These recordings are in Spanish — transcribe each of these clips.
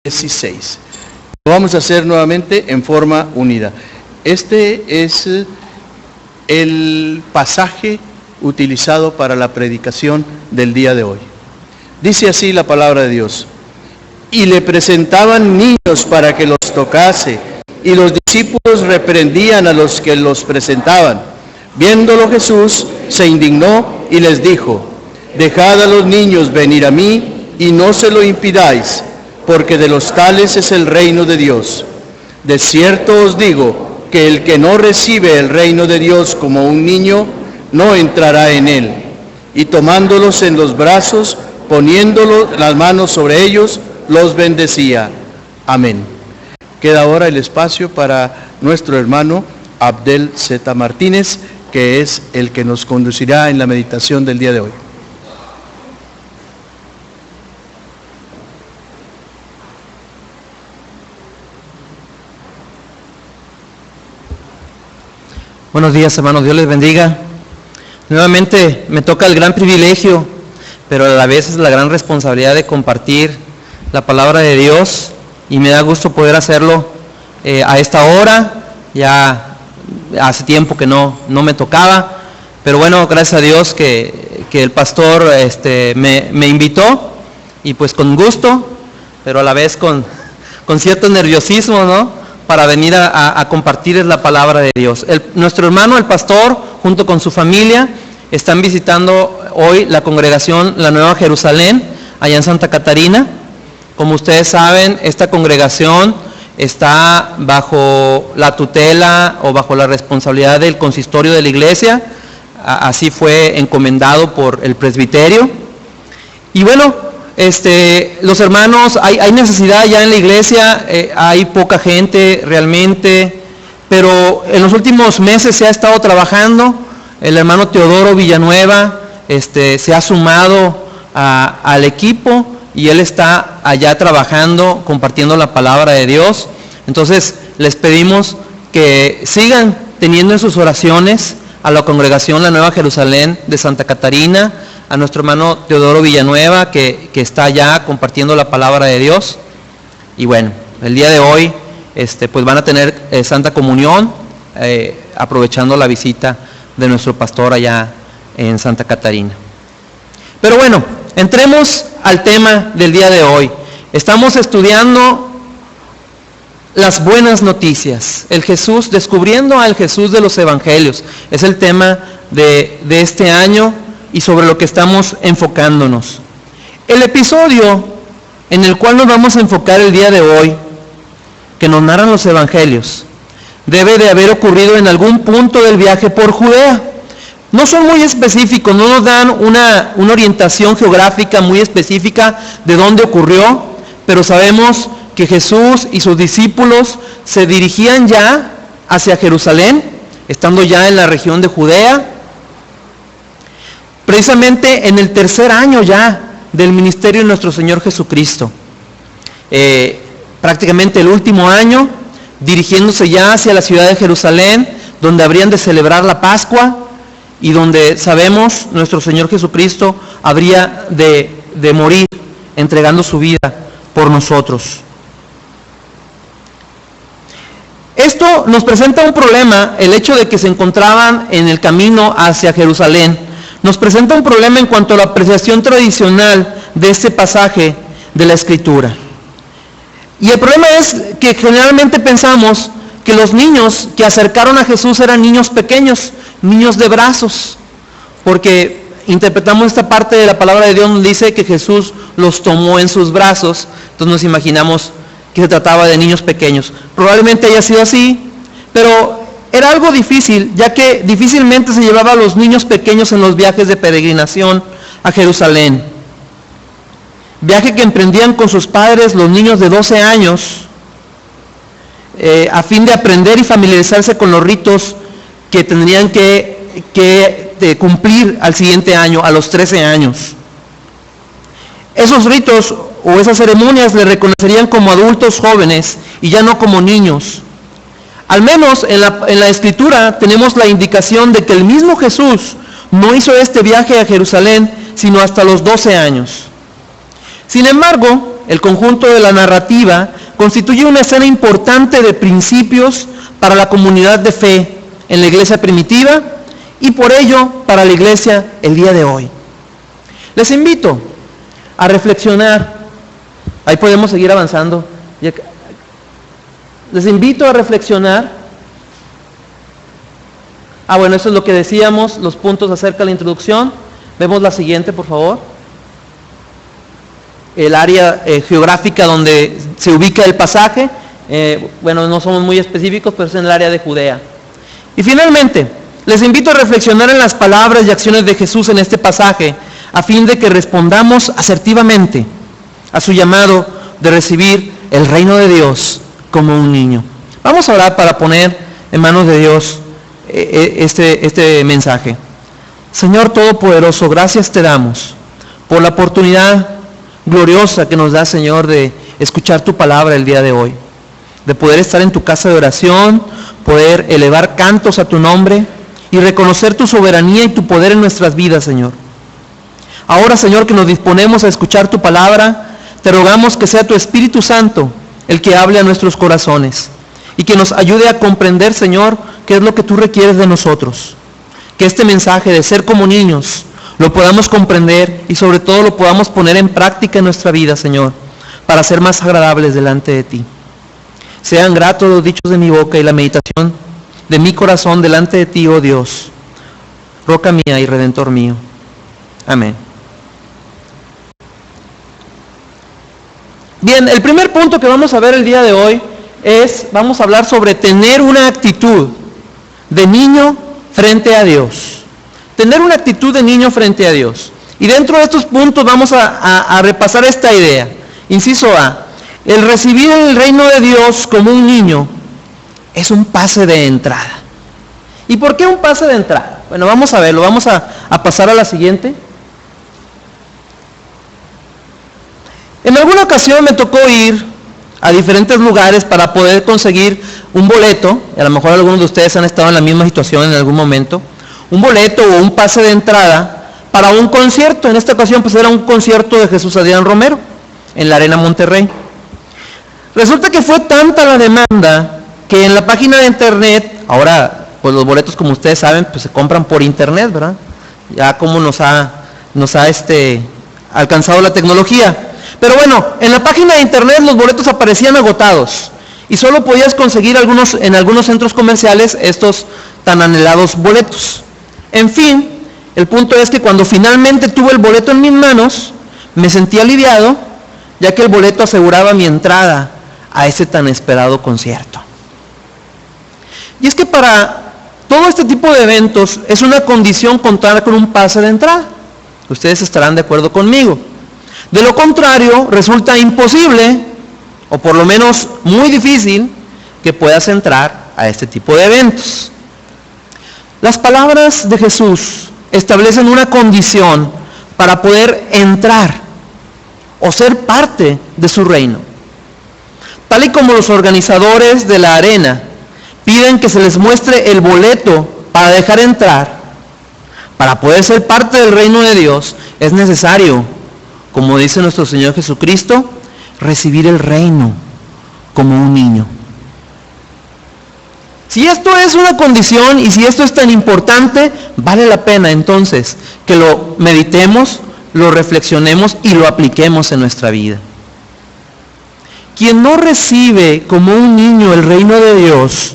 16. Lo vamos a hacer nuevamente en forma unida. Este es el pasaje utilizado para la predicación del día de hoy. Dice así la palabra de Dios: y le presentaban niños para que los tocase, y los discípulos reprendían a los que los presentaban. Viéndolo Jesús, se indignó y les dijo: dejad a los niños venir a mí, y no se lo impidáis, porque de los tales es el reino de Dios. De cierto os digo, que el que no recibe el reino de Dios como un niño, no entrará en él. Y tomándolos en los brazos, poniéndolo las manos sobre ellos, los bendecía. Amén. Queda ahora el espacio para nuestro hermano Abdel Z. Martínez, que es el que nos conducirá en la meditación del día de hoy. Buenos días, hermanos, Dios les bendiga. Nuevamente me toca el gran privilegio, pero a la vez es la gran responsabilidad de compartir la palabra de Dios, y me da gusto poder hacerlo a esta hora. Ya hace tiempo que no me tocaba, pero bueno, gracias a Dios que el pastor me invitó, y pues con gusto, pero a la vez con cierto nerviosismo, ¿no?, para venir a compartir la palabra de Dios. Nuestro hermano, el pastor, junto con su familia, están visitando hoy la congregación La Nueva Jerusalén, allá en Santa Catarina. Como ustedes saben, esta congregación está bajo la tutela o bajo la responsabilidad del consistorio de la iglesia. Así fue encomendado por el presbiterio. Y bueno, los hermanos, hay necesidad ya en la iglesia, hay poca gente realmente, pero en los últimos meses se ha estado trabajando. El hermano Teodoro Villanueva se ha sumado al equipo, y él está allá trabajando, compartiendo la palabra de Dios. Entonces les pedimos que sigan teniendo en sus oraciones a la congregación La Nueva Jerusalén de Santa Catarina, a nuestro hermano Teodoro Villanueva, que está allá compartiendo la palabra de Dios. Y bueno, el día de hoy pues van a tener Santa Comunión, aprovechando la visita de nuestro pastor allá en Santa Catarina. Pero bueno, entremos al tema del día de hoy. Estamos estudiando las buenas noticias, el Jesús, descubriendo al Jesús de los evangelios. Es el tema de este año, y sobre lo que estamos enfocándonos. El episodio en el cual nos vamos a enfocar el día de hoy, que nos narran los evangelios, debe de haber ocurrido en algún punto del viaje por Judea. No son muy específicos, no nos dan una orientación geográfica muy específica de dónde ocurrió, pero sabemos que Jesús y sus discípulos se dirigían ya hacia Jerusalén, estando ya en la región de Judea, precisamente en el tercer año ya del ministerio de nuestro Señor Jesucristo. Prácticamente el último año, dirigiéndose ya hacia la ciudad de Jerusalén, donde habrían de celebrar la Pascua, y donde sabemos nuestro Señor Jesucristo habría de morir, entregando su vida por nosotros. Esto nos presenta un problema, el hecho de que se encontraban en el camino hacia Jerusalén. Nos presenta un problema en cuanto a la apreciación tradicional de este pasaje de la Escritura. Y el problema es que generalmente pensamos que los niños que acercaron a Jesús eran niños pequeños, niños de brazos, porque interpretamos esta parte de la palabra de Dios donde dice que Jesús los tomó en sus brazos. Entonces nos imaginamos que se trataba de niños pequeños. Probablemente haya sido así, pero era algo difícil, ya que difícilmente se llevaba a los niños pequeños en los viajes de peregrinación a Jerusalén. Viaje que emprendían con sus padres los niños de 12 años, a fin de aprender y familiarizarse con los ritos que tendrían que cumplir al siguiente año, a los 13 años. Esos ritos o esas ceremonias le reconocerían como adultos jóvenes y ya no como niños. Al menos en la Escritura tenemos la indicación de que el mismo Jesús no hizo este viaje a Jerusalén sino hasta los 12 años. Sin embargo, el conjunto de la narrativa, constituye una escena importante de principios para la comunidad de fe en la iglesia primitiva y por ello para la iglesia el día de hoy. Les invito a reflexionar. Ahí podemos seguir avanzando. Les invito a reflexionar. Bueno, eso es lo que decíamos, los puntos acerca de la introducción. Vemos la siguiente, por favor. El área geográfica donde se ubica el pasaje. No somos muy específicos, pero es en el área de Judea. Y finalmente, les invito a reflexionar en las palabras y acciones de Jesús en este pasaje, a fin de que respondamos asertivamente a su llamado de recibir el reino de Dios como un niño. Vamos a orar para poner en manos de Dios este mensaje. Señor Todopoderoso, gracias te damos por la oportunidad gloriosa que nos da, Señor, de escuchar tu palabra el día de hoy, de poder estar en tu casa de oración, poder elevar cantos a tu nombre y reconocer tu soberanía y tu poder en nuestras vidas, Señor. Ahora, Señor, que nos disponemos a escuchar tu palabra, te rogamos que sea tu Espíritu Santo el que hable a nuestros corazones y que nos ayude a comprender, Señor, qué es lo que tú requieres de nosotros. Que este mensaje de ser como niños lo podamos comprender y sobre todo lo podamos poner en práctica en nuestra vida, Señor, para ser más agradables delante de ti. Sean gratos los dichos de mi boca y la meditación de mi corazón delante de ti, oh Dios, roca mía y redentor mío. Amén. Bien, el primer punto que vamos a ver el día de hoy vamos a hablar sobre tener una actitud de niño frente a Dios. Tener una actitud de niño frente a Dios. Y dentro de estos puntos vamos a repasar esta idea. Inciso A, el recibir el reino de Dios como un niño es un pase de entrada. ¿Y por qué un pase de entrada? Bueno, vamos a verlo, vamos a pasar a la siguiente. En alguna ocasión me tocó ir a diferentes lugares para poder conseguir un boleto, y a lo mejor algunos de ustedes han estado en la misma situación en algún momento, un boleto o un pase de entrada para un concierto. En esta ocasión pues era un concierto de Jesús Adrián Romero en la Arena Monterrey. Resulta que fue tanta la demanda que en la página de internet, ahora pues los boletos, como ustedes saben, pues se compran por internet, ¿verdad? Ya como nos ha alcanzado la tecnología. Pero bueno, en la página de internet los boletos aparecían agotados y solo podías conseguir en algunos centros comerciales estos tan anhelados boletos. En fin, el punto es que cuando finalmente tuve el boleto en mis manos, me sentí aliviado, ya que el boleto aseguraba mi entrada a ese tan esperado concierto. Y es que para todo este tipo de eventos es una condición contar con un pase de entrada. Ustedes estarán de acuerdo conmigo. De lo contrario, resulta imposible, o por lo menos muy difícil, que puedas entrar a este tipo de eventos. Las palabras de Jesús establecen una condición para poder entrar o ser parte de su reino. Tal y como los organizadores de la arena piden que se les muestre el boleto para dejar entrar, para poder ser parte del reino de Dios, es necesario, como dice nuestro Señor Jesucristo, recibir el reino como un niño. Si esto es una condición y si esto es tan importante, vale la pena entonces que lo meditemos, lo reflexionemos y lo apliquemos en nuestra vida. Quien no recibe como un niño el reino de Dios,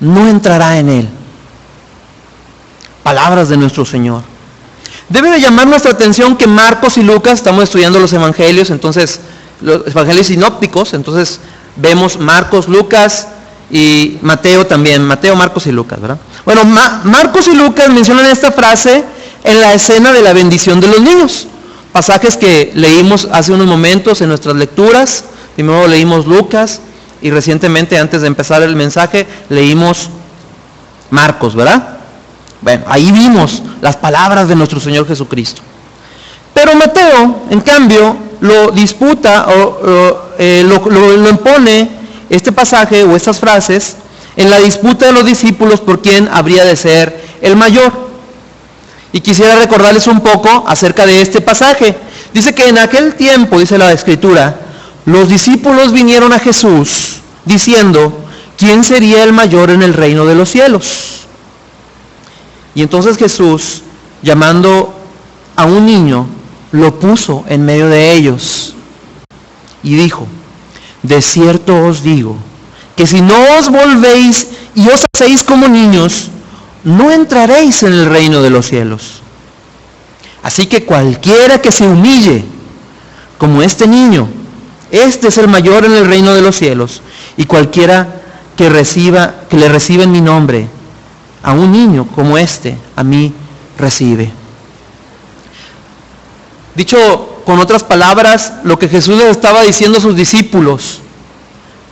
no entrará en él. Palabras de nuestro Señor. Debe de llamar nuestra atención que Marcos y Lucas, estamos estudiando los evangelios, entonces, los evangelios sinópticos, entonces vemos Marcos, Lucas y Mateo también, Mateo, Marcos y Lucas, ¿verdad? Bueno, Marcos y Lucas mencionan esta frase en la escena de la bendición de los niños, pasajes que leímos hace unos momentos en nuestras lecturas. Primero leímos Lucas y recientemente, antes de empezar el mensaje, leímos Marcos, ¿verdad? Bueno, ahí vimos las palabras de nuestro Señor Jesucristo. Pero Mateo, en cambio, lo disputa o lo impone este pasaje o estas frases en la disputa de los discípulos por quién habría de ser el mayor. Y quisiera recordarles un poco acerca de este pasaje. Dice que en aquel tiempo, dice la Escritura, los discípulos vinieron a Jesús diciendo, ¿quién sería el mayor en el reino de los cielos? Y entonces Jesús, llamando a un niño, lo puso en medio de ellos y dijo, de cierto os digo, que si no os volvéis y os hacéis como niños, no entraréis en el reino de los cielos. Así que cualquiera que se humille como este niño, este es el mayor en el reino de los cielos. Y cualquiera que le reciba en mi nombre, a un niño como este, a mí recibe. Dicho con otras palabras, lo que Jesús les estaba diciendo a sus discípulos,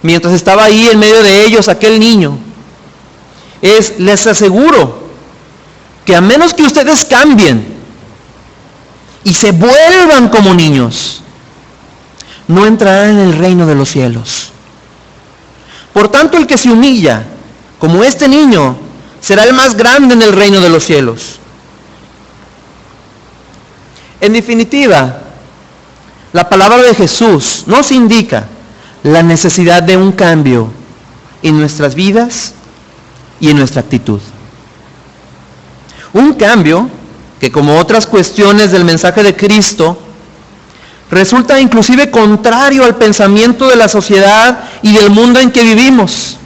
mientras estaba ahí en medio de ellos aquel niño, les aseguro que a menos que ustedes cambien y se vuelvan como niños, no entrarán en el reino de los cielos. Por tanto, el que se humilla, como este niño, será el más grande en el reino de los cielos. En definitiva, la palabra de Jesús nos indica la necesidad de un cambio en nuestras vidas y en nuestra actitud. Un cambio que, como otras cuestiones del mensaje de Cristo, resulta inclusive contrario al pensamiento de la sociedad y del mundo en que vivimos.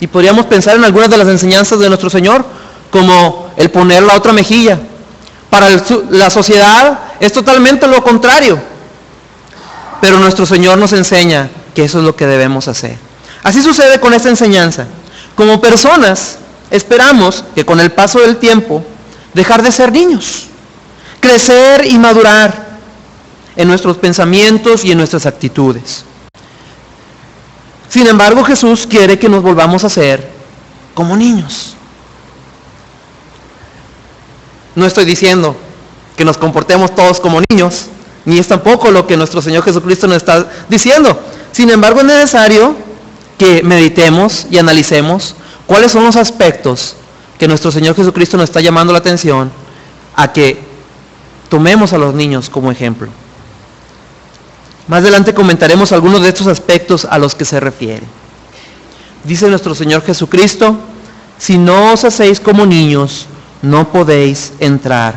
Y podríamos pensar en algunas de las enseñanzas de nuestro Señor, como el poner la otra mejilla. Para la sociedad es totalmente lo contrario. Pero nuestro Señor nos enseña que eso es lo que debemos hacer. Así sucede con esta enseñanza. Como personas, esperamos que con el paso del tiempo, dejar de ser niños, crecer y madurar en nuestros pensamientos y en nuestras actitudes. Sin embargo, Jesús quiere que nos volvamos a ser como niños. No estoy diciendo que nos comportemos todos como niños, ni es tampoco lo que nuestro Señor Jesucristo nos está diciendo. Sin embargo, es necesario que meditemos y analicemos cuáles son los aspectos que nuestro Señor Jesucristo nos está llamando la atención a que tomemos a los niños como ejemplo. Más adelante comentaremos algunos de estos aspectos a los que se refiere. Dice nuestro Señor Jesucristo, si no os hacéis como niños, no podéis entrar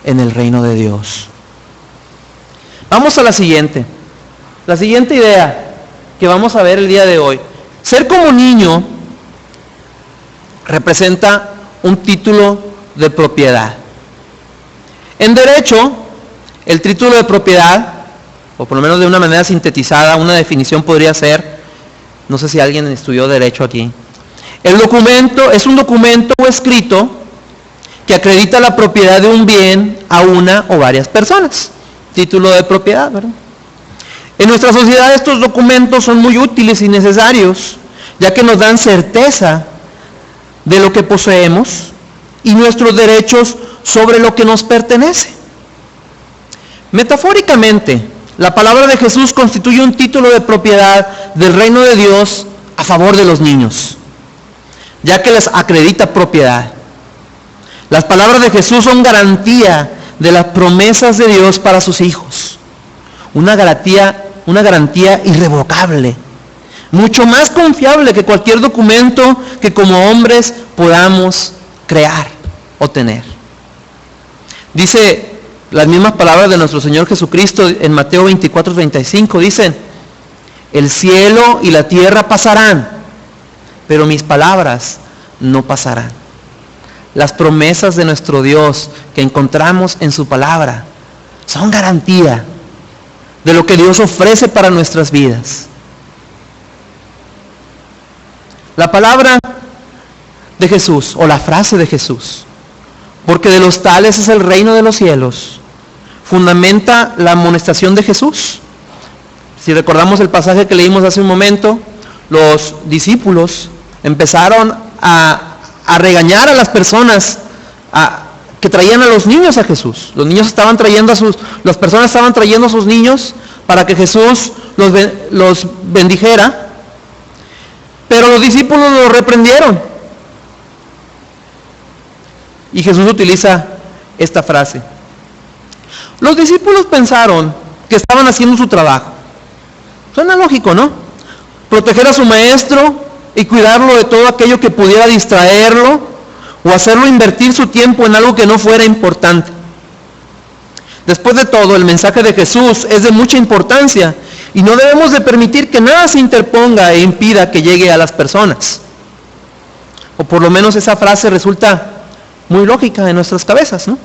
en el reino de Dios. Vamos a la siguiente idea que vamos a ver el día de hoy. Ser como niño representa un título de propiedad. En derecho, el título de propiedad, o por lo menos de una manera sintetizada, una definición podría ser, no sé si alguien estudió derecho aquí, el documento es un documento o escrito que acredita la propiedad de un bien a una o varias personas. Título de propiedad, ¿verdad? En nuestra sociedad estos documentos son muy útiles y necesarios, ya que nos dan certeza de lo que poseemos y nuestros derechos sobre lo que nos pertenece. Metafóricamente, la palabra de Jesús constituye un título de propiedad del reino de Dios a favor de los niños, ya que les acredita propiedad. Las palabras de Jesús son garantía de las promesas de Dios para sus hijos. Una garantía irrevocable, mucho más confiable que cualquier documento que como hombres podamos crear o tener. Dice las mismas palabras de nuestro Señor Jesucristo en Mateo 24:35, dicen, el cielo y la tierra pasarán, pero mis palabras no pasarán. Las promesas de nuestro Dios que encontramos en su palabra son garantía de lo que Dios ofrece para nuestras vidas. La palabra de Jesús, o la frase de Jesús, porque de los tales es el reino de los cielos, fundamenta la amonestación de Jesús. Si recordamos el pasaje que leímos hace un momento, los discípulos empezaron a regañar a las personas que traían a los niños a Jesús. Los niños estaban trayendo las personas estaban trayendo a sus niños para que Jesús los bendijera, pero los discípulos los reprendieron. Y Jesús utiliza esta frase. Los discípulos pensaron que estaban haciendo su trabajo. Suena lógico, ¿no? Proteger a su maestro y cuidarlo de todo aquello que pudiera distraerlo o hacerlo invertir su tiempo en algo que no fuera importante. Después de todo, el mensaje de Jesús es de mucha importancia y no debemos de permitir que nada se interponga e impida que llegue a las personas. O por lo menos esa frase resulta muy lógica en nuestras cabezas, ¿no?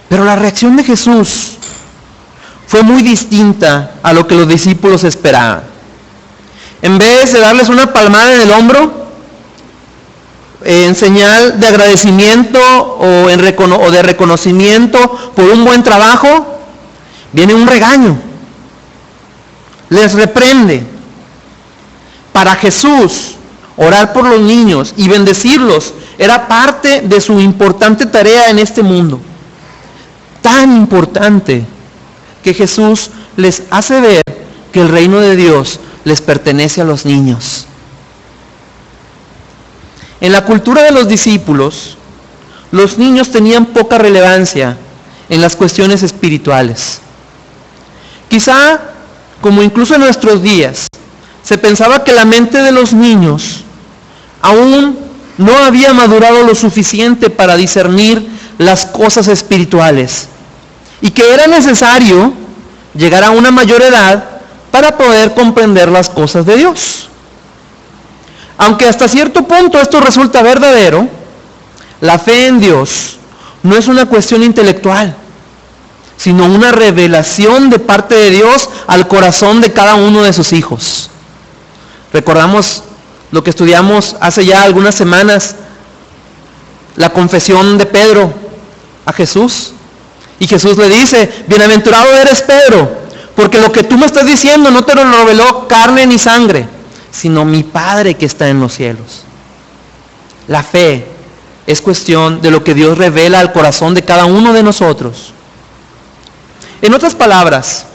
Pero la reacción de Jesús fue muy distinta a lo que los discípulos esperaban. En vez de darles una palmada en el hombro, en señal de agradecimiento o de reconocimiento por un buen trabajo, viene un regaño. Les reprende. Para Jesús, orar por los niños y bendecirlos era parte de su importante tarea en este mundo. Tan importante que Jesús les hace ver que el reino de Dios les pertenece a los niños. En la cultura de los discípulos, los niños tenían poca relevancia en las cuestiones espirituales. Quizá, como incluso en nuestros días, se pensaba que la mente de los niños aún no había madurado lo suficiente para discernir las cosas espirituales y que era necesario llegar a una mayor edad para poder comprender las cosas de Dios. Aunque hasta cierto punto esto resulta verdadero, la fe en Dios no es una cuestión intelectual, sino una revelación de parte de Dios al corazón de cada uno de sus hijos. Recordamos lo que estudiamos hace ya algunas semanas, la confesión de Pedro a Jesús. Y Jesús le dice: bienaventurado eres Pedro, porque lo que tú me estás diciendo no te lo reveló carne ni sangre, sino mi Padre que está en los cielos. La fe es cuestión de lo que Dios revela al corazón de cada uno de nosotros. En otras palabras,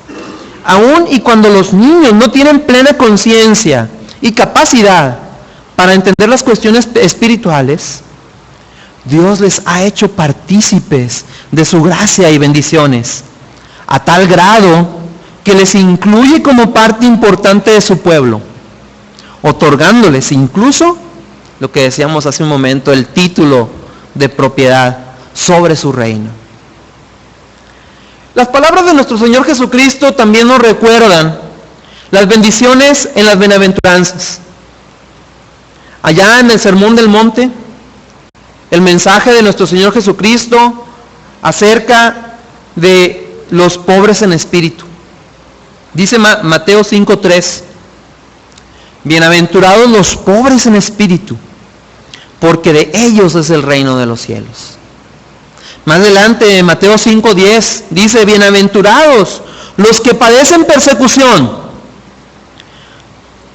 aun y cuando los niños no tienen plena conciencia y capacidad para entender las cuestiones espirituales, Dios les ha hecho partícipes de su gracia y bendiciones, a tal grado que les incluye como parte importante de su pueblo, otorgándoles incluso, lo que decíamos hace un momento, el título de propiedad sobre su reino. Las palabras de nuestro Señor Jesucristo también nos recuerdan las bendiciones en las bienaventuranzas. Allá en el Sermón del Monte, el mensaje de nuestro Señor Jesucristo acerca de los pobres en espíritu. Dice Mateo 5:3, bienaventurados los pobres en espíritu, porque de ellos es el reino de los cielos. Más adelante, en Mateo 5:10, dice, bienaventurados los que padecen persecución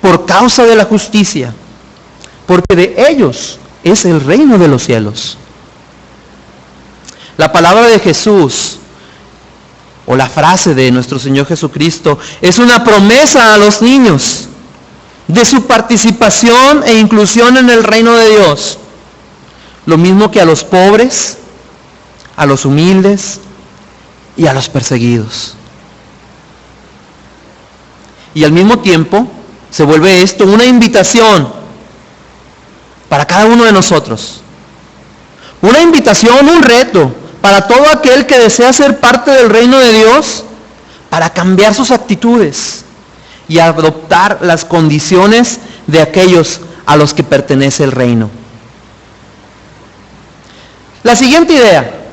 por causa de la justicia, porque de ellos es el reino de los cielos. La palabra de Jesús, o la frase de nuestro Señor Jesucristo, es una promesa a los niños de su participación e inclusión en el reino de Dios. Lo mismo que a los pobres, a los humildes y a los perseguidos. Y al mismo tiempo se vuelve esto una invitación para cada uno de nosotros. Una invitación, un reto para todo aquel que desea ser parte del reino de Dios, para cambiar sus actitudes y adoptar las condiciones de aquellos a los que pertenece el reino. La siguiente idea,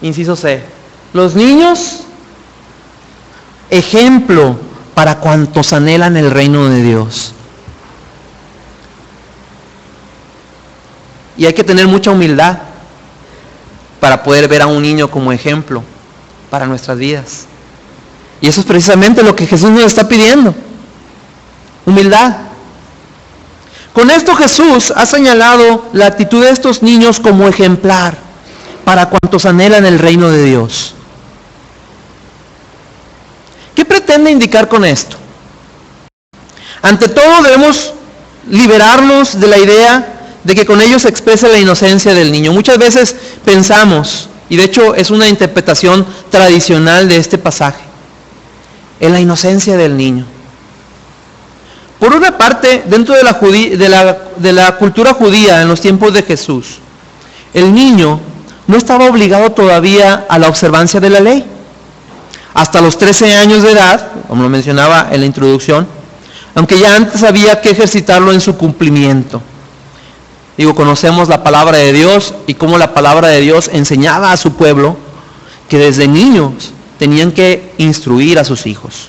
inciso C, los niños, ejemplo para cuantos anhelan el reino de Dios. Y hay que tener mucha humildad para poder ver a un niño como ejemplo para nuestras vidas. Y eso es precisamente lo que Jesús nos está pidiendo. Humildad. Con esto Jesús ha señalado la actitud de estos niños como ejemplar para cuantos anhelan el reino de Dios. ¿Qué pretende indicar con esto? Ante todo debemos liberarnos de la idea de que con ellos se expresa la inocencia del niño. Muchas veces pensamos, y de hecho es una interpretación tradicional de este pasaje, en la inocencia del niño. Por una parte, dentro de la cultura judía en los tiempos de Jesús, el niño no estaba obligado todavía a la observancia de la ley. Hasta los 13 años de edad, como lo mencionaba en la introducción, aunque ya antes había que ejercitarlo en su cumplimiento. Conocemos la palabra de Dios y cómo la palabra de Dios enseñaba a su pueblo que desde niños tenían que instruir a sus hijos.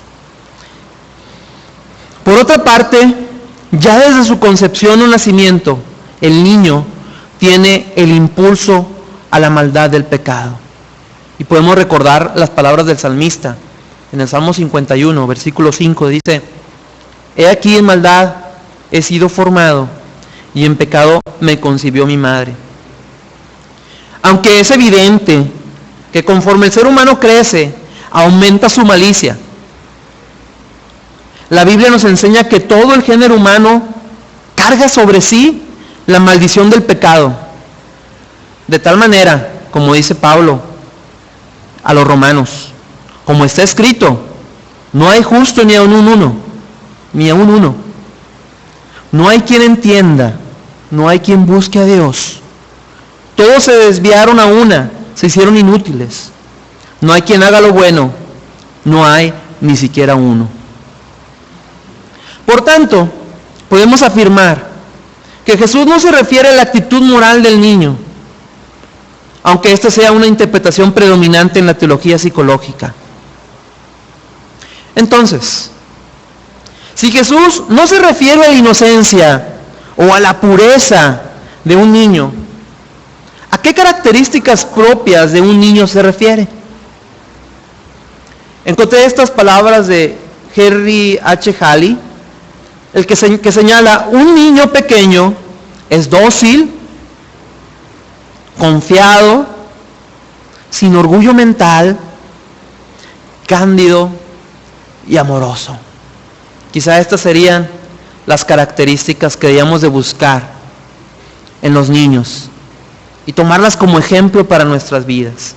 Por otra parte, ya desde su concepción o nacimiento, el niño tiene el impulso a la maldad del pecado. Y podemos recordar las palabras del salmista. En el Salmo 51, versículo 5, dice: He aquí en maldad he sido formado, y en pecado me concibió mi madre. Aunque es evidente que conforme el ser humano crece, aumenta su malicia, la Biblia nos enseña que todo el género humano carga sobre sí la maldición del pecado. De tal manera, como dice Pablo a los romanos, como está escrito, no hay justo ni aun uno, ni aun uno. No hay quien entienda, no hay quien busque a Dios. Todos se desviaron a una, se hicieron inútiles. No hay quien haga lo bueno, no hay ni siquiera uno. Por tanto, podemos afirmar que Jesús no se refiere a la actitud moral del niño, aunque esta sea una interpretación predominante en la teología psicológica. Entonces, si Jesús no se refiere a la inocencia o a la pureza de un niño, ¿a qué características propias de un niño se refiere? Encontré estas palabras de Henry H. Halley, que señala: un niño pequeño es dócil, confiado, sin orgullo mental, cándido y amoroso. Quizá estas serían las características que debíamos de buscar en los niños y tomarlas como ejemplo para nuestras vidas.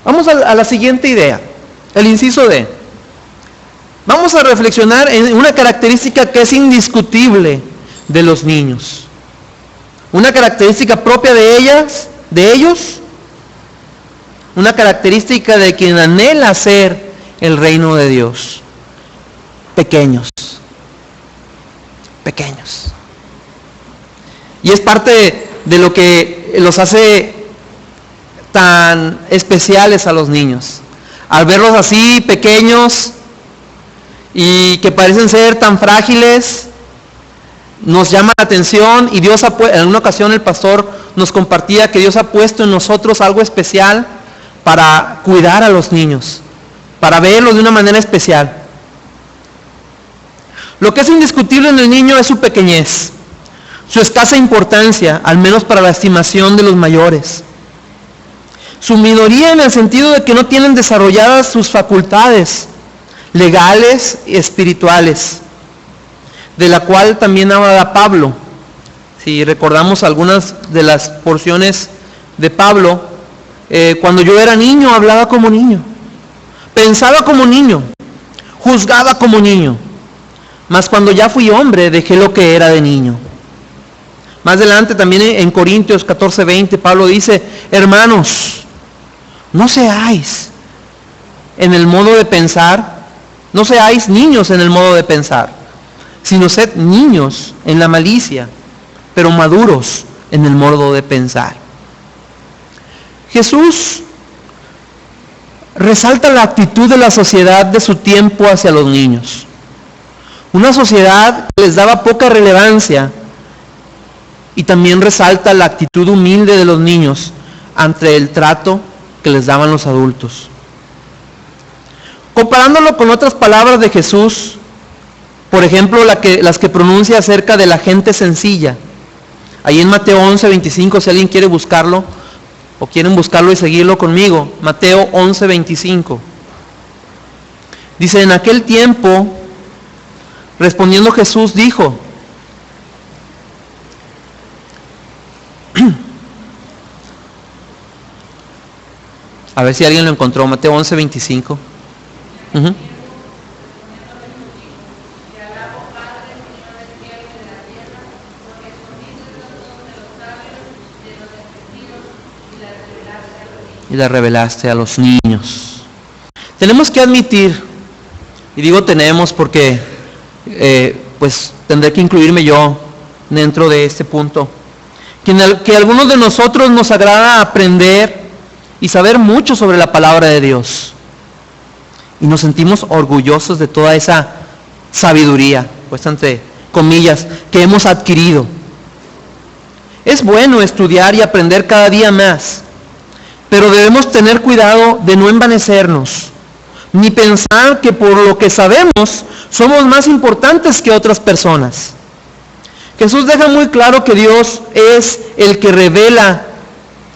Vamos a la siguiente idea, el inciso D. Vamos a reflexionar en una característica que es indiscutible de los niños. Una característica propia de ellos, una característica de quien anhela ser el reino de Dios. Pequeños. Y es parte de lo que los hace tan especiales a los niños. Al verlos así, pequeños, y que parecen ser tan frágiles, nos llama la atención. Y Dios en una ocasión el pastor nos compartía que Dios ha puesto en nosotros algo especial para cuidar a los niños, para verlos de una manera especial. Lo que es indiscutible en el niño es su pequeñez, su escasa importancia, al menos para la estimación de los mayores, su minoría en el sentido de que no tienen desarrolladas sus facultades legales y espirituales, de la cual también habla Pablo. Si recordamos algunas de las porciones de Pablo, cuando yo era niño hablaba como niño, pensaba como niño, juzgaba como niño, mas cuando ya fui hombre dejé lo que era de niño. Más adelante también en Corintios 14:20 Pablo dice: hermanos, no seáis en el modo de pensar, no seáis niños en el modo de pensar, sino sed niños en la malicia, pero maduros en el modo de pensar. Jesús resalta la actitud de la sociedad de su tiempo hacia los niños. Una sociedad que les daba poca relevancia, y también resalta la actitud humilde de los niños ante el trato que les daban los adultos. Comparándolo con otras palabras de Jesús, por ejemplo las que pronuncia acerca de la gente sencilla, ahí en Mateo 11:25, si alguien quiere buscarlo o quieren buscarlo y seguirlo conmigo, Mateo 11:25. Dice: en aquel tiempo, respondiendo Jesús, dijo: A ver si alguien lo encontró, Mateo 11:25. Uh-huh. Y la revelaste a los niños. Tenemos que admitir, y digo tenemos porque pues tendré que incluirme yo dentro de este punto, que a algunos de nosotros nos agrada aprender y saber mucho sobre la palabra de Dios. Y nos sentimos orgullosos de toda esa sabiduría, pues entre comillas, que hemos adquirido. Es bueno estudiar y aprender cada día más, pero debemos tener cuidado de no envanecernos, ni pensar que por lo que sabemos somos más importantes que otras personas. Jesús deja muy claro que Dios es el que revela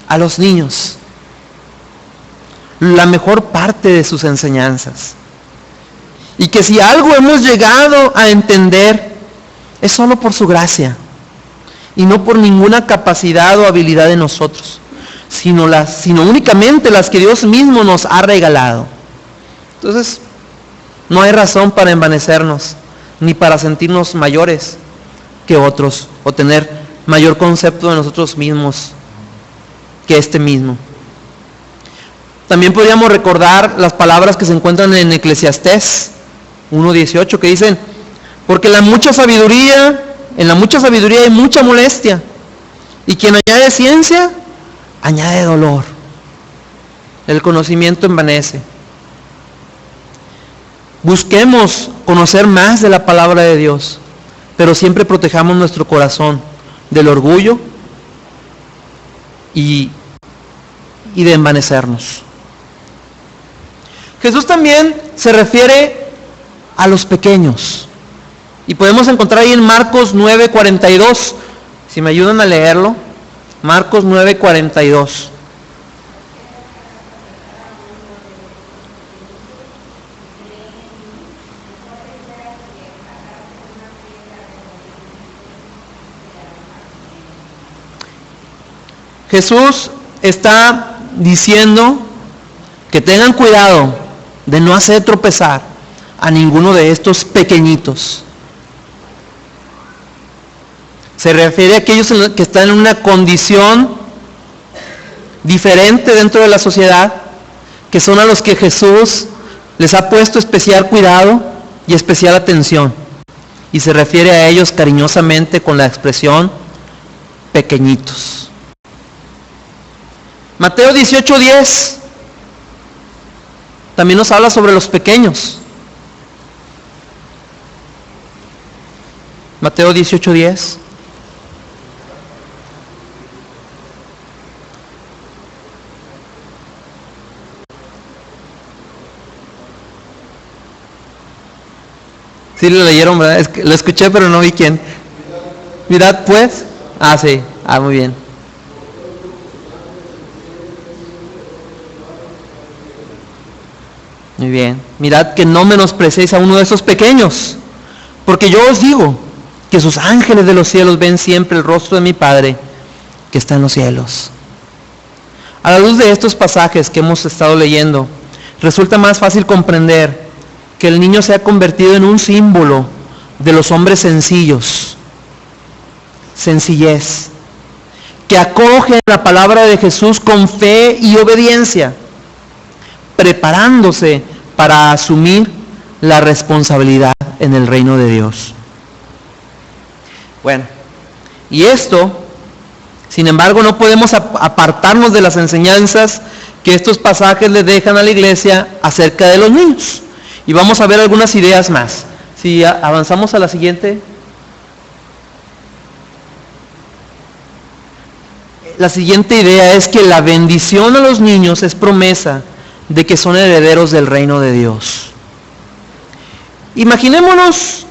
a los niños la mejor parte de sus enseñanzas. Y que si algo hemos llegado a entender, es solo por su gracia, y no por ninguna capacidad o habilidad de nosotros, sino únicamente las que Dios mismo nos ha regalado. Entonces, no hay razón para envanecernos, ni para sentirnos mayores que otros, o tener mayor concepto de nosotros mismos que este mismo. También podríamos recordar las palabras que se encuentran en Eclesiastés 1:18, que dicen: porque en la mucha sabiduría hay mucha molestia, y quien añade ciencia, añade dolor. El conocimiento envanece. Busquemos conocer más de la palabra de Dios, pero siempre protejamos nuestro corazón del orgullo y de envanecernos. Jesús también se refiere a los pequeños, y podemos encontrar ahí en Marcos 9:42, si me ayudan a leerlo, Marcos 9:42. Jesús está diciendo que tengan cuidado de no hacer tropezar a ninguno de estos pequeñitos. Se refiere a aquellos que están en una condición diferente dentro de la sociedad, que son a los que Jesús les ha puesto especial cuidado y especial atención. Y se refiere a ellos cariñosamente con la expresión pequeñitos. Mateo 18:10 también nos habla sobre los pequeños. Mateo 18:10. Sí lo leyeron, ¿verdad? Es que lo escuché, pero no vi quién. Mirad pues. Ah, sí. Ah, muy bien. Muy bien. Mirad que no menosprecéis a uno de esos pequeños, porque yo os digo que sus ángeles de los cielos ven siempre el rostro de mi Padre que está en los cielos. A la luz de estos pasajes que hemos estado leyendo, resulta más fácil comprender que el niño se ha convertido en un símbolo de los hombres sencillos, sencillez, que acogen la palabra de Jesús con fe y obediencia, preparándose para asumir la responsabilidad en el reino de Dios. Bueno, y esto, sin embargo, no podemos apartarnos de las enseñanzas que estos pasajes le dejan a la iglesia acerca de los niños. Y vamos a ver algunas ideas más. Si avanzamos a la siguiente. La siguiente idea es que la bendición a los niños es promesa de que son herederos del reino de Dios. Imaginémonos,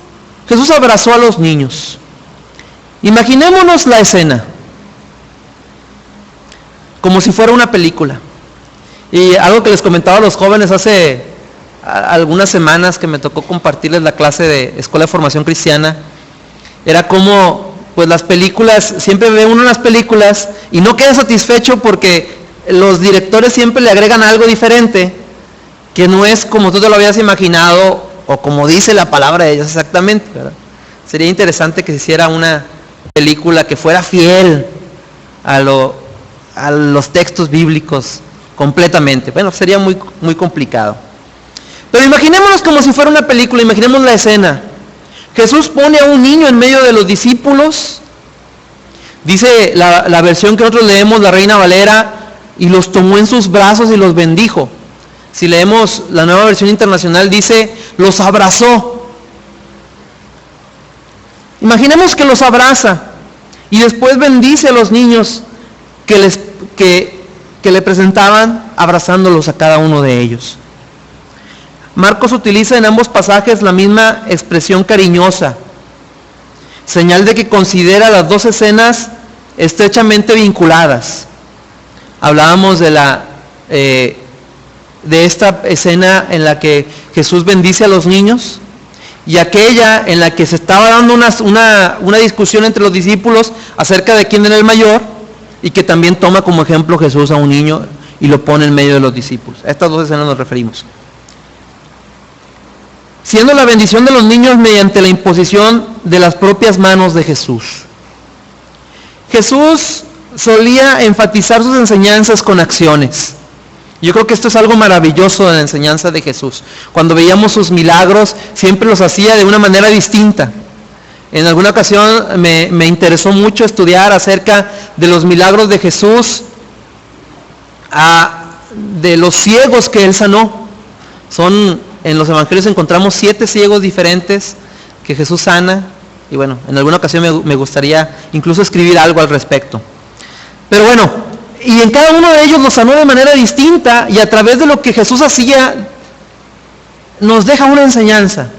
Jesús abrazó a los niños. Imaginémonos la escena, como si fuera una película. Y algo que les comentaba a los jóvenes hace algunas semanas que me tocó compartirles la clase de Escuela de Formación Cristiana, era como, pues las películas, siempre ve uno las películas y no queda satisfecho porque los directores siempre le agregan algo diferente, que no es como tú te lo habías imaginado, o como dice la palabra de ellos exactamente, ¿verdad? Sería interesante que se hiciera una película que fuera fiel a los textos bíblicos completamente. Bueno, sería muy, muy complicado. Pero imaginémonos como si fuera una película, imaginemos la escena. Jesús pone a un niño en medio de los discípulos. Dice la versión que nosotros leemos, la Reina Valera, y los tomó en sus brazos y los bendijo. Si leemos la Nueva Versión Internacional, dice, los abrazó. Imaginemos que los abraza y después bendice a los niños que le presentaban, abrazándolos a cada uno de ellos. Marcos utiliza en ambos pasajes la misma expresión cariñosa, señal de que considera las dos escenas estrechamente vinculadas. Hablábamos de esta escena en la que Jesús bendice a los niños y aquella en la que se estaba dando una discusión entre los discípulos acerca de quién era el mayor, y que también toma como ejemplo Jesús a un niño y lo pone en medio de los discípulos. A estas dos escenas nos referimos. Siendo la bendición de los niños mediante la imposición de las propias manos de Jesús. Jesús solía enfatizar sus enseñanzas con acciones. Yo creo que esto es algo maravilloso de la enseñanza de Jesús. Cuando veíamos sus milagros, siempre los hacía de una manera distinta. En alguna ocasión me interesó mucho estudiar acerca de los milagros de Jesús, de los ciegos que Él sanó. En los evangelios encontramos 7 ciegos diferentes que Jesús sana, y bueno, en alguna ocasión me gustaría incluso escribir algo al respecto. Pero bueno, y en cada uno de ellos los sanó de manera distinta, y a través de lo que Jesús hacía, nos deja una enseñanza.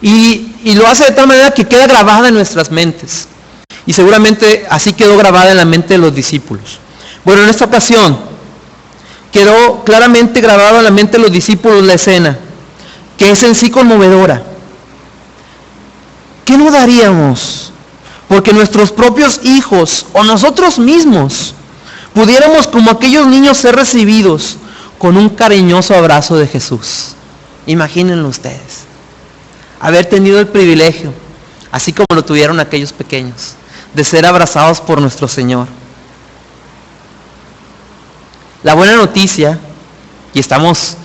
Y lo hace de tal manera que queda grabada en nuestras mentes. Y seguramente así quedó grabada en la mente de los discípulos. Bueno, en esta ocasión quedó claramente grabada en la mente de los discípulos la escena, que es en sí conmovedora. ¿Qué no daríamos porque nuestros propios hijos o nosotros mismos pudiéramos, como aquellos niños, ser recibidos con un cariñoso abrazo de Jesús? Imagínenlo ustedes, haber tenido el privilegio, así como lo tuvieron aquellos pequeños, de ser abrazados por nuestro Señor. La buena noticia, y estamos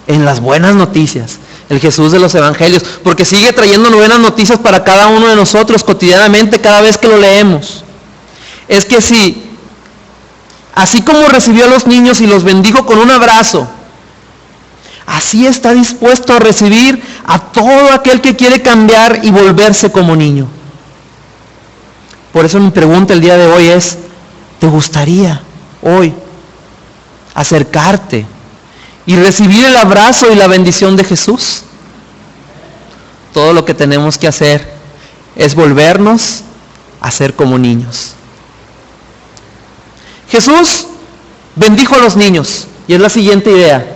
en las buenas noticias, el Jesús de los evangelios, porque sigue trayendo buenas noticias para cada uno de nosotros cotidianamente, cada vez que lo leemos, es que si, así como recibió a los niños y los bendijo con un abrazo, así está dispuesto a recibir a todo aquel que quiere cambiar y volverse como niño. Por eso mi pregunta el día de hoy es, ¿te gustaría hoy acercarte y recibir el abrazo y la bendición de Jesús? Todo lo que tenemos que hacer es volvernos a ser como niños. Jesús bendijo a los niños, y es la siguiente idea.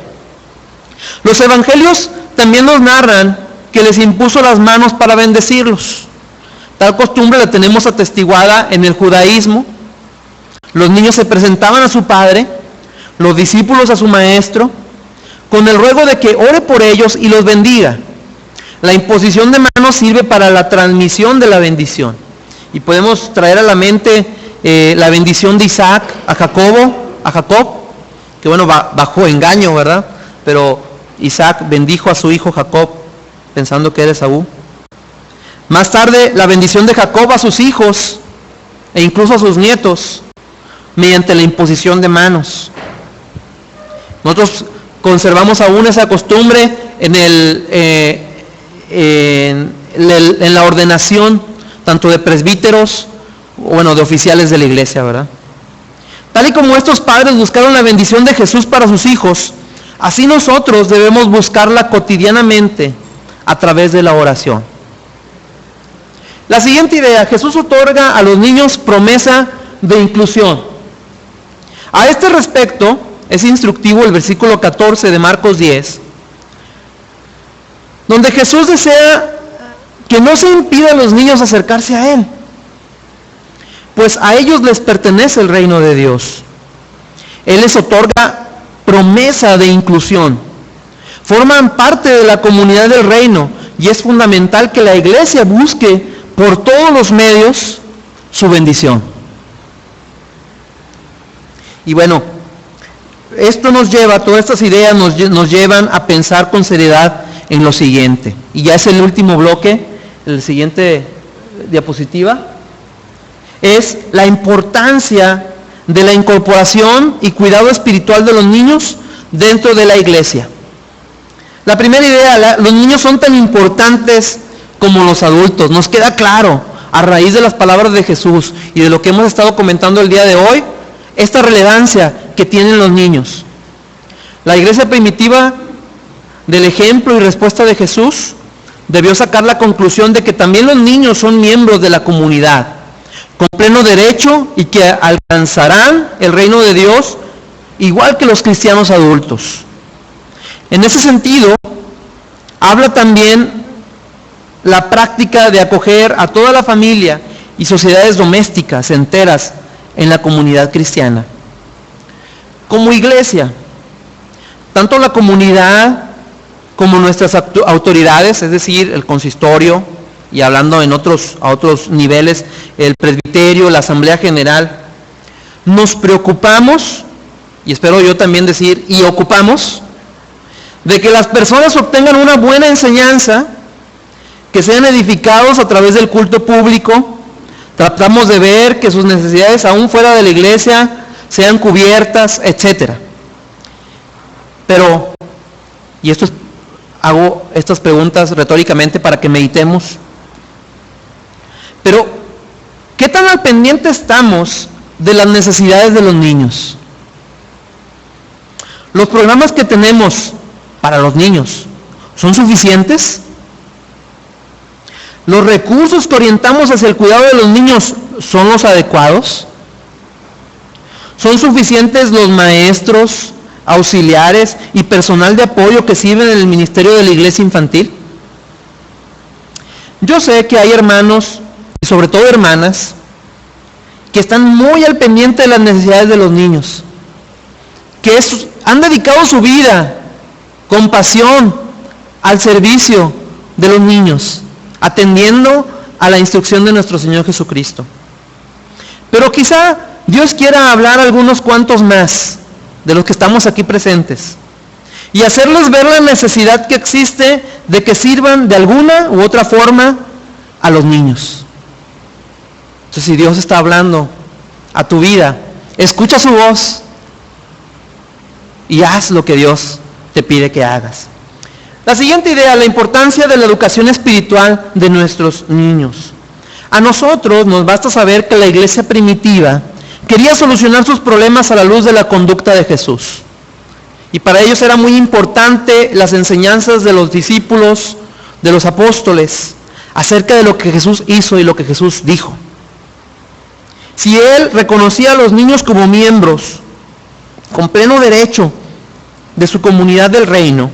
Los evangelios también nos narran que les impuso las manos para bendecirlos. Tal costumbre la tenemos atestiguada en el judaísmo. Los niños se presentaban a su padre, los discípulos a su maestro, con el ruego de que ore por ellos y los bendiga. La imposición de manos sirve para la transmisión de la bendición. Y podemos traer a la mente la bendición de Isaac a Jacob, que bueno, bajo engaño, ¿verdad? Pero Isaac bendijo a su hijo Jacob, pensando que era Esaú. Más tarde, la bendición de Jacob a sus hijos, e incluso a sus nietos, mediante la imposición de manos. Nosotros conservamos aún esa costumbre en la ordenación, tanto de presbíteros, de oficiales de la iglesia, ¿verdad? Tal y como estos padres buscaron la bendición de Jesús para sus hijos, así nosotros debemos buscarla cotidianamente a través de la oración. La siguiente idea, Jesús otorga a los niños promesa de inclusión. A este respecto, es instructivo el versículo 14 de Marcos 10, donde Jesús desea que no se impida a los niños acercarse a Él, pues a ellos les pertenece el reino de Dios. Él les otorga promesa de inclusión. Forman parte de la comunidad del reino y es fundamental que la iglesia busque por todos los medios su bendición. Y bueno, esto nos lleva, todas estas ideas nos llevan a pensar con seriedad en lo siguiente. Y ya es el último bloque, el siguiente diapositiva, es la importancia de la incorporación y cuidado espiritual de los niños dentro de la iglesia. La primera idea, los niños son tan importantes como los adultos. Nos queda claro, a raíz de las palabras de Jesús y de lo que hemos estado comentando el día de hoy, esta relevancia que tienen los niños. La iglesia primitiva, del ejemplo y respuesta de Jesús, debió sacar la conclusión de que también los niños son miembros de la comunidad, con pleno derecho y que alcanzarán el reino de Dios igual que los cristianos adultos. En ese sentido, habla también la práctica de acoger a toda la familia y sociedades domésticas enteras en la comunidad cristiana. Como iglesia, tanto la comunidad como nuestras autoridades, es decir, el consistorio, y hablando a otros niveles, el presbiterio, la asamblea general, nos preocupamos, y espero yo también decir, y ocupamos, de que las personas obtengan una buena enseñanza, que sean edificados a través del culto público. Tratamos de ver que sus necesidades aún fuera de la iglesia sean cubiertas, etc. Pero, y hago estas preguntas retóricamente para que meditemos, pero ¿qué tan al pendiente estamos de las necesidades de los niños? ¿Los programas que tenemos para los niños son suficientes? ¿Los recursos que orientamos hacia el cuidado de los niños son los adecuados? ¿Son suficientes los maestros, auxiliares y personal de apoyo que sirven en el ministerio de la iglesia infantil? Yo sé que hay hermanos, y sobre todo hermanas, que están muy al pendiente de las necesidades de los niños, que han dedicado su vida con pasión al servicio de los niños, atendiendo a la instrucción de nuestro Señor Jesucristo. Pero quizá Dios quiera hablar a algunos cuantos más de los que estamos aquí presentes y hacerles ver la necesidad que existe de que sirvan de alguna u otra forma a los niños. Entonces, si Dios está hablando a tu vida, escucha su voz y haz lo que Dios te pide que hagas. La siguiente idea, la importancia de la educación espiritual de nuestros niños. A nosotros nos basta saber que la iglesia primitiva quería solucionar sus problemas a la luz de la conducta de Jesús. Y para ellos era muy importante las enseñanzas de los discípulos, de los apóstoles, acerca de lo que Jesús hizo y lo que Jesús dijo. Si Él reconocía a los niños como miembros, con pleno derecho, de su comunidad del reino,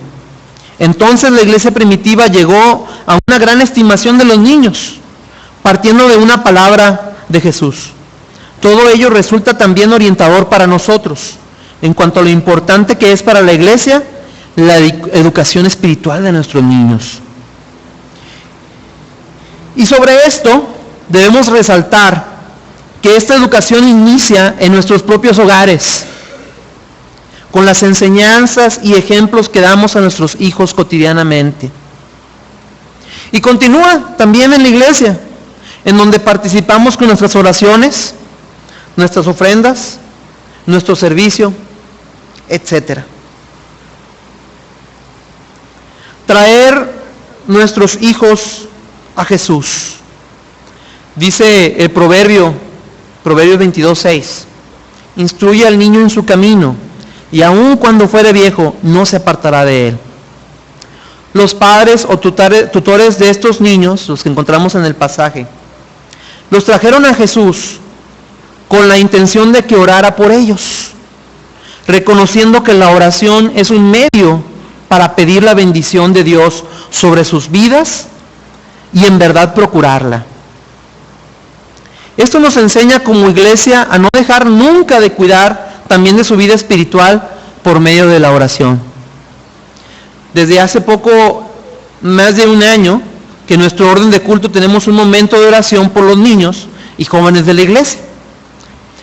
entonces la iglesia primitiva llegó a una gran estimación de los niños, partiendo de una palabra de Jesús. Todo ello resulta también orientador para nosotros, en cuanto a lo importante que es para la iglesia la educación espiritual de nuestros niños. Y sobre esto debemos resaltar que esta educación inicia en nuestros propios hogares, con las enseñanzas y ejemplos que damos a nuestros hijos cotidianamente. Y continúa también en la iglesia, en donde participamos con nuestras oraciones, nuestras ofrendas, nuestro servicio, etc. Traer nuestros hijos a Jesús. Dice el Proverbio 22:6, instruye al niño en su camino, y aun cuando fuere viejo, no se apartará de él. Los padres o tutores de estos niños, los que encontramos en el pasaje, los trajeron a Jesús con la intención de que orara por ellos, reconociendo que la oración es un medio para pedir la bendición de Dios sobre sus vidas y en verdad procurarla. Esto nos enseña como iglesia a no dejar nunca de cuidar también de su vida espiritual por medio de la oración. Desde hace poco, más de un año, que en nuestro orden de culto tenemos un momento de oración por los niños y jóvenes de la iglesia.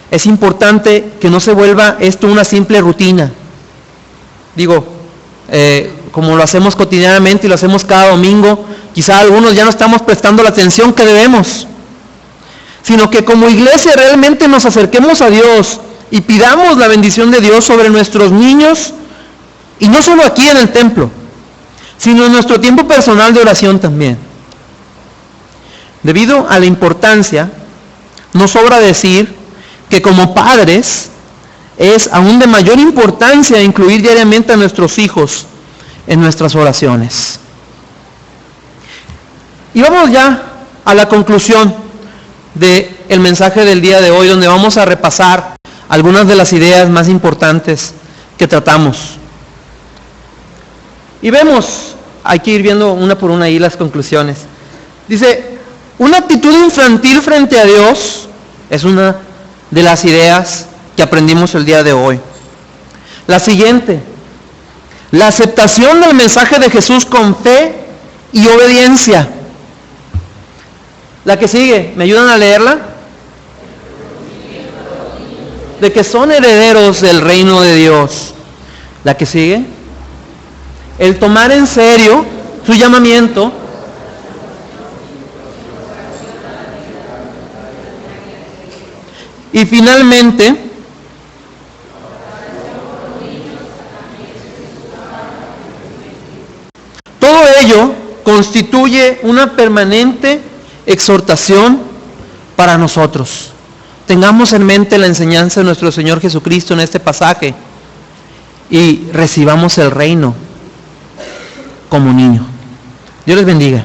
Es importante que no se vuelva esto una simple rutina. Digo, como lo hacemos cotidianamente y lo hacemos cada domingo, quizá algunos ya no estamos prestando la atención que debemos, sino que como iglesia realmente nos acerquemos a Dios y pidamos la bendición de Dios sobre nuestros niños, y no solo aquí en el templo, sino en nuestro tiempo personal de oración también. Debido a la importancia, no sobra decir que como padres es aún de mayor importancia incluir diariamente a nuestros hijos en nuestras oraciones. Y vamos ya a la conclusión del mensaje del día de hoy, donde vamos a repasar algunas de las ideas más importantes que tratamos. Y vemos, hay que ir viendo una por una ahí las conclusiones. Dice, una actitud infantil frente a Dios es una de las ideas que aprendimos el día de hoy. La siguiente, la aceptación del mensaje de Jesús con fe y obediencia. La que sigue, ¿me ayudan a leerla? De que son herederos del reino de Dios. La que sigue, el tomar en serio su llamamiento y finalmente todo ello constituye una permanente exhortación para nosotros. Tengamos en mente la enseñanza de nuestro Señor Jesucristo en este pasaje y recibamos el reino como niño. Dios les bendiga.